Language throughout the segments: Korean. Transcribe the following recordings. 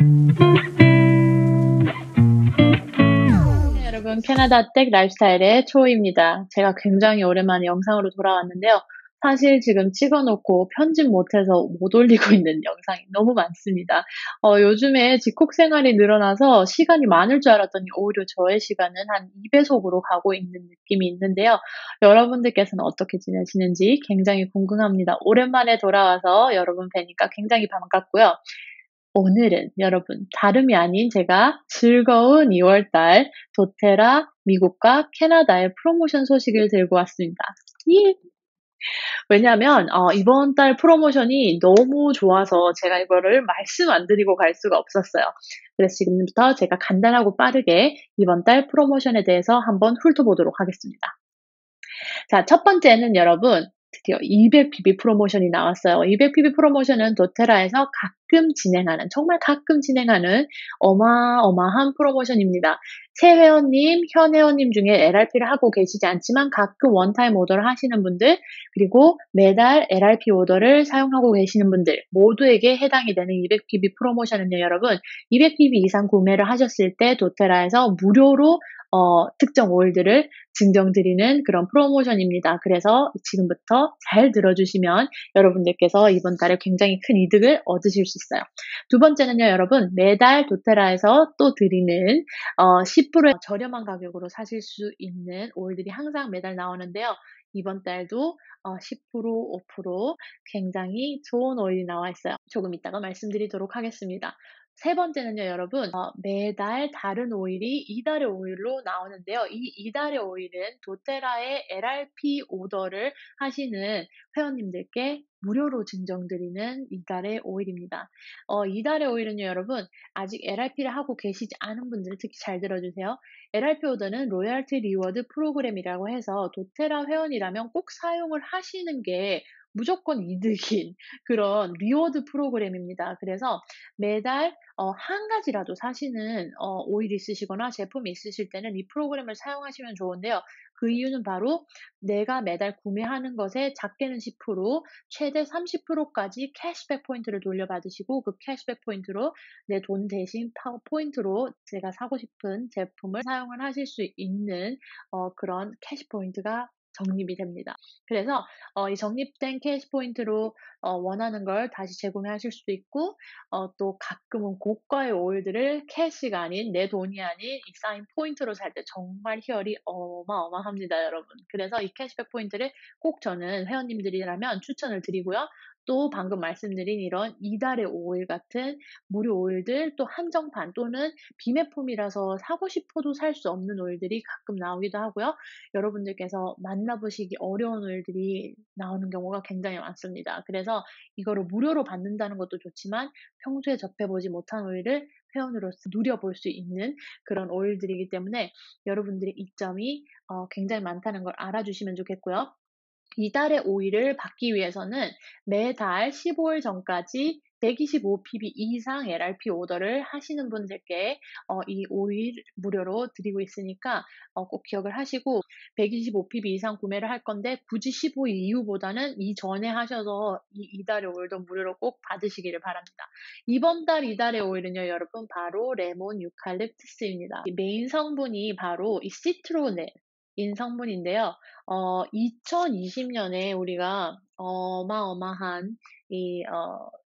네, 여러분, 캐나다댁 라이프스타일의 초이입니다. 제가 굉장히 오랜만에 영상으로 돌아왔는데요. 사실 지금 찍어놓고 편집 못해서 못 올리고 있는 영상이 너무 많습니다. 요즘에 집콕 생활이 늘어나서 시간이 많을 줄 알았더니 오히려 저의 시간은 한 2배속으로 가고 있는 느낌이 있는데요. 여러분들께서는 어떻게 지내시는지 굉장히 궁금합니다. 오랜만에 돌아와서 여러분 뵈니까 굉장히 반갑고요. 오늘은 여러분 다름이 아닌 제가 즐거운 2월달 도테라 미국과 캐나다의 프로모션 소식을 들고 왔습니다. 예. 왜냐하면 이번 달 프로모션이 너무 좋아서 제가 이거를 말씀 안 드리고 갈 수가 없었어요. 그래서 지금부터 제가 간단하고 빠르게 이번 달 프로모션에 대해서 한번 훑어보도록 하겠습니다. 자, 첫 번째는 여러분 드디어 200pb 프로모션이 나왔어요. 200pb 프로모션은 도테라에서 정말 가끔 진행하는 어마어마한 프로모션입니다. 새 회원님, 현 회원님 중에 LRP를 하고 계시지 않지만 가끔 원타임 오더를 하시는 분들, 그리고 매달 LRP 오더를 사용하고 계시는 분들 모두에게 해당이 되는 200pb 프로모션은요, 여러분 200pb 이상 구매를 하셨을 때 도테라에서 무료로 특정 오일들을 증정드리는 그런 프로모션입니다. 그래서 지금부터 잘 들어주시면 여러분들께서 이번 달에 굉장히 큰 이득을 얻으실 수 있어요. 두 번째는요, 여러분 매달 도테라에서 또 드리는 10%의 저렴한 가격으로 사실 수 있는 오일들이 항상 매달 나오는데요. 이번 달도 10%, 5% 굉장히 좋은 오일이 나와 있어요. 조금 이따가 말씀드리도록 하겠습니다. 세 번째는요, 여러분 매달 다른 오일이 이달의 오일로 나오는데요. 이 이달의 오일은 도테라의 LRP 오더를 하시는 회원님들께 무료로 증정드리는 이달의 오일입니다. 이달의 오일은요, 여러분 아직 LRP를 하고 계시지 않은 분들 특히 잘 들어주세요. LRP 오더는 로열티 리워드 프로그램이라고 해서 도테라 회원이라면 꼭 사용을 하시는 게 무조건 이득인 그런 리워드 프로그램입니다. 그래서 매달 한 가지라도 사시는 오일이 있으시거나 제품이 있으실 때는 이 프로그램을 사용하시면 좋은데요. 그 이유는 바로 내가 매달 구매하는 것에 작게는 10%, 최대 30%까지 캐시백 포인트를 돌려받으시고 그 캐시백 포인트로 내 돈 대신 포인트로 제가 사고 싶은 제품을 사용을 하실 수 있는 그런 캐시 포인트가 적립이 됩니다. 그래서 이 적립된 캐시 포인트로 원하는 걸 다시 재구매하실 수도 있고 또 가끔은 고가의 오일들을 캐시가 아닌 내 돈이 아닌 이 쌓인 포인트로 살 때 정말 희열이 어마어마합니다, 여러분. 그래서 이 캐시백 포인트를 꼭 저는 회원님들이라면 추천을 드리고요. 또 방금 말씀드린 이런 이달의 오일 같은 무료 오일들 또 한정판 또는 비매품이라서 사고 싶어도 살 수 없는 오일들이 가끔 나오기도 하고요. 여러분들께서 만나보시기 어려운 오일들이 나오는 경우가 굉장히 많습니다. 그래서 이거를 무료로 받는다는 것도 좋지만 평소에 접해보지 못한 오일을 회원으로서 누려볼 수 있는 그런 오일들이기 때문에 여러분들의 이점이 굉장히 많다는 걸 알아주시면 좋겠고요. 이달의 오일을 받기 위해서는 매달 15일 전까지 125pb 이상 LRP 오더를 하시는 분들께 이 오일 무료로 드리고 있으니까 꼭 기억을 하시고 125pb 이상 구매를 할 건데 굳이 15일 이후보다는 이전에 하셔서 이달의 오일도 무료로 꼭 받으시기를 바랍니다. 이번 달 이달의 오일은요, 여러분 바로 레몬 유칼립투스입니다. 메인 성분이 바로 이 시트론인 성분인데요. 2020년에 우리가 어마어마한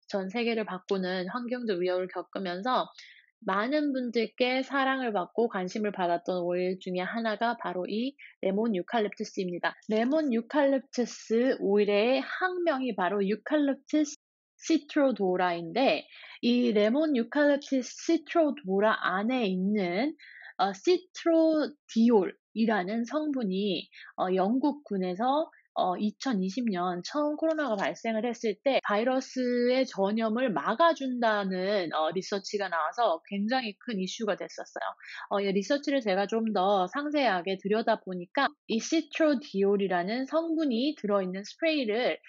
전 세계를 바꾸는 환경적 위협을 겪으면서 많은 분들께 사랑을 받고 관심을 받았던 오일 중에 하나가 바로 이 레몬 유칼립투스입니다. 레몬 유칼립투스 오일의 학명이 바로 유칼립투스 시트로도라인데 이 레몬 유칼립투스 시트로도라 안에 있는 시트로디올이라는 성분이 영국군에서 2020년 처음 코로나가 발생을 했을 때 바이러스의 전염을 막아준다는 리서치가 나와서 굉장히 큰 이슈가 됐었어요. 이 리서치를 제가 좀 더 상세하게 들여다보니까 이 시트로디올이라는 성분이 들어있는 스프레이를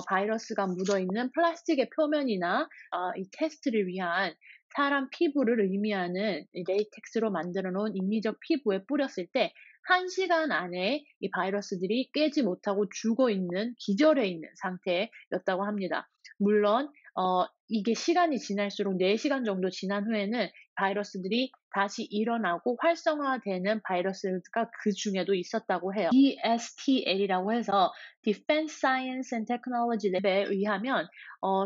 바이러스가 묻어있는 플라스틱의 표면이나 이 테스트를 위한 사람 피부를 의미하는 레이텍스로 만들어 놓은 인위적 피부에 뿌렸을 때 1시간 안에 이 바이러스들이 깨지 못하고 죽어 있는, 기절해 있는 상태였다고 합니다. 물론 이게 시간이 지날수록 4시간 정도 지난 후에는 바이러스들이 다시 일어나고 활성화되는 바이러스가 그중에도 있었다고 해요. DSTL이라고 해서 Defense Science and Technology Lab에 의하면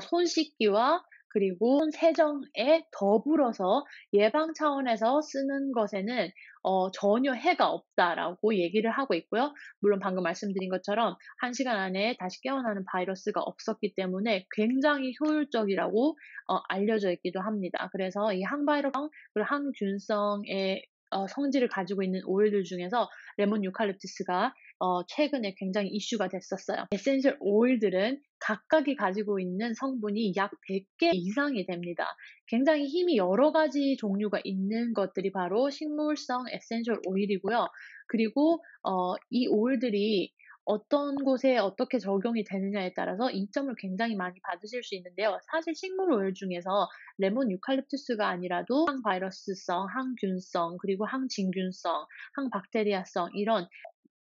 손 씻기와 그리고 손 세정에 더불어서 예방 차원에서 쓰는 것에는 전혀 해가 없다라고 얘기를 하고 있고요. 물론 방금 말씀드린 것처럼 1시간 안에 다시 깨어나는 바이러스가 없었기 때문에 굉장히 효율적이라고 알려져 있기도 합니다. 그래서 이 항바이러스성 그리고 항균성의 성질을 가지고 있는 오일들 중에서 레몬 유칼립투스가 최근에 굉장히 이슈가 됐었어요. 에센셜 오일들은 각각이 가지고 있는 성분이 약 100개 이상이 됩니다. 굉장히 힘이 여러 가지 종류가 있는 것들이 바로 식물성 에센셜 오일이고요. 그리고 이 오일들이 어떤 곳에 어떻게 적용이 되느냐에 따라서 이점을 굉장히 많이 받으실 수 있는데요. 사실 식물 오일 중에서 레몬 유칼립투스가 아니라도 항바이러스성, 항균성, 그리고 항진균성, 항박테리아성 이런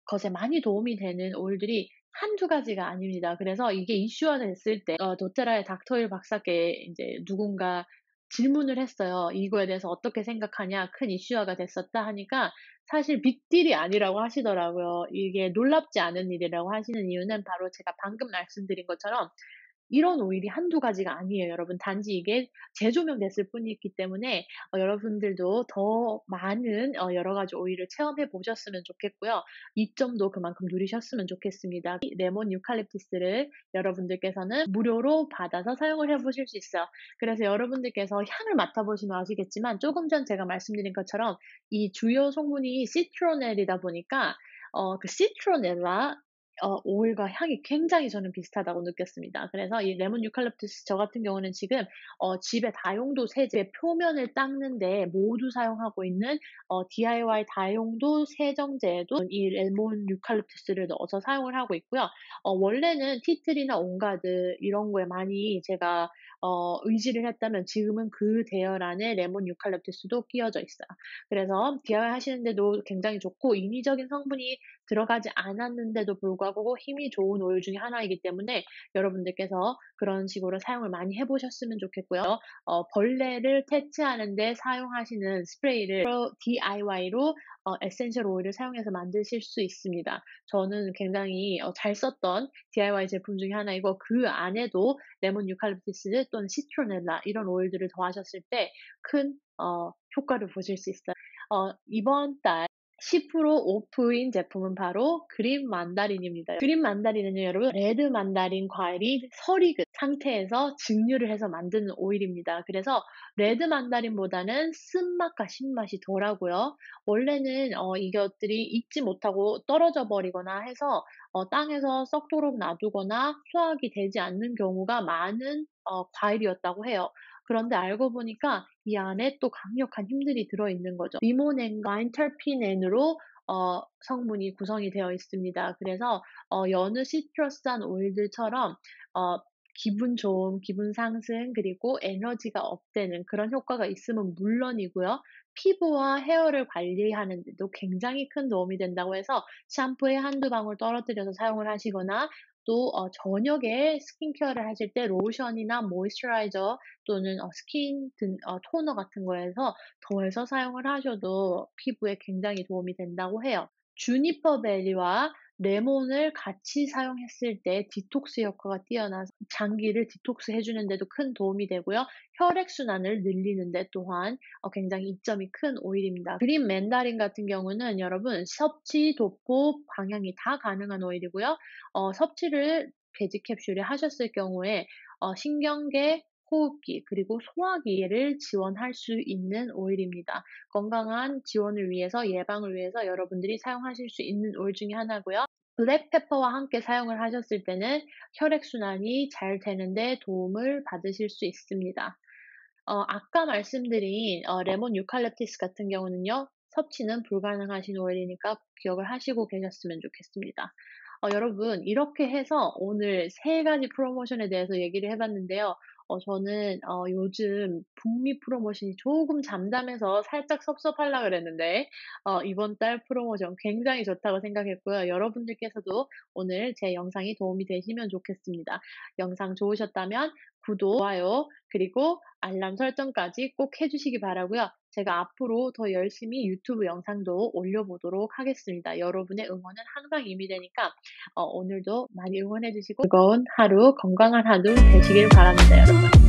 것에 많이 도움이 되는 오일들이 한두 가지가 아닙니다. 그래서 이게 이슈화 됐을 때 도테라의 닥터일 박사께 이제 누군가 질문을 했어요. "이거에 대해서 어떻게 생각하냐. 큰 이슈화가 됐었다." 하니까 사실 빅딜이 아니라고 하시더라고요. 이게 놀랍지 않은 일이라고 하시는 이유는 바로 제가 방금 말씀드린 것처럼 이런 오일이 한두 가지가 아니에요, 여러분. 단지 이게 재조명됐을 뿐이기 때문에 여러분들도 더 많은 여러 가지 오일을 체험해 보셨으면 좋겠고요. 이점도 그만큼 누리셨으면 좋겠습니다. 이 레몬 유칼립투스를 여러분들께서는 무료로 받아서 사용을 해 보실 수 있어요. 그래서 여러분들께서 향을 맡아 보시면 아시겠지만 조금 전 제가 말씀드린 것처럼 이 주요 성분이 시트로넬이다 보니까 그 시트로넬라 오일과 향이 굉장히 저는 비슷하다고 느꼈습니다. 그래서 이 레몬 유칼립투스 저 같은 경우는 지금 집에 다용도 세제 표면을 닦는데 모두 사용하고 있는 DIY 다용도 세정제에도 이 레몬 유칼립투스를 넣어서 사용을 하고 있고요. 원래는 티트리나 온가드 이런 거에 많이 제가 의지를 했다면 지금은 그 대열 안에 레몬 유칼립투스도 끼워져 있어요. 그래서 DIY 하시는데도 굉장히 좋고 인위적인 성분이 들어가지 않았는데도 불구하고 힘이 좋은 오일 중에 하나이기 때문에 여러분들께서 그런 식으로 사용을 많이 해 보셨으면 좋겠고요. 벌레를 퇴치하는 데 사용하시는 스프레이를 DIY로 에센셜 오일을 사용해서 만드실 수 있습니다. 저는 굉장히 잘 썼던 DIY 제품 중에 하나이고 그 안에도 레몬 유칼립투스 또는 시트로넬라 이런 오일들을 더하셨을 때 큰 효과를 보실 수 있어요. 이번 달 10% 오프인 제품은 바로 그린 만다린입니다. 그린 만다린은요, 여러분, 레드 만다린 과일이 설익은 상태에서 증류를 해서 만드는 오일입니다. 그래서 레드 만다린보다는 쓴맛과 신맛이 덜하고요. 원래는 이것들이 익지 못하고 떨어져 버리거나 해서 땅에서 썩도록 놔두거나 수확이 되지 않는 경우가 많은 과일이었다고 해요. 그런데 알고 보니까 이 안에 또 강력한 힘들이 들어있는 거죠. 리모넨과 인터피넨으로 성분이 구성이 되어 있습니다. 그래서 여느 시트러스한 오일들처럼 기분 좋음, 기분 상승, 그리고 에너지가 업되는 그런 효과가 있음은 물론이고요. 피부와 헤어를 관리하는 데도 굉장히 큰 도움이 된다고 해서 샴푸에 한두 방울 떨어뜨려서 사용을 하시거나 또 저녁에 스킨케어를 하실 때 로션이나 모이스처라이저 또는 스킨 토너 같은 거에서 더해서 사용을 하셔도 피부에 굉장히 도움이 된다고 해요. 주니퍼 베리와 레몬을 같이 사용했을 때 디톡스 효과가 뛰어나서 장기를 디톡스 해주는 데도 큰 도움이 되고요. 혈액순환을 늘리는 데 또한 굉장히 이점이 큰 오일입니다. 그린 맨다린 같은 경우는 여러분 섭취, 도포, 방향이 다 가능한 오일이고요. 섭취를 배지 캡슐에 하셨을 경우에 신경계, 호흡기 그리고 소화기를 지원할 수 있는 오일입니다. 건강한 지원을 위해서 예방을 위해서 여러분들이 사용하실 수 있는 오일 중에 하나고요. 블랙페퍼와 함께 사용을 하셨을 때는 혈액순환이 잘 되는데 도움을 받으실 수 있습니다. 아까 말씀드린 레몬 유칼립투스 같은 경우는요. 섭취는 불가능하신 오일이니까 기억을 하시고 계셨으면 좋겠습니다. 여러분 이렇게 해서 오늘 3가지 프로모션에 대해서 얘기를 해 봤는데요. 저는 요즘 북미 프로모션이 조금 잠잠해서 살짝 섭섭하려 그랬는데 이번 달 프로모션 굉장히 좋다고 생각했고요. 여러분들께서도 오늘 제 영상이 도움이 되시면 좋겠습니다. 영상 좋으셨다면 구독, 좋아요, 그리고 알람 설정까지 꼭 해 주시기 바라고요. 제가 앞으로 더 열심히 유튜브 영상도 올려보도록 하겠습니다. 여러분의 응원은 항상 힘이 되니까 오늘도 많이 응원해 주시고 즐거운 하루, 건강한 하루 되시길 바랍니다, 여러분.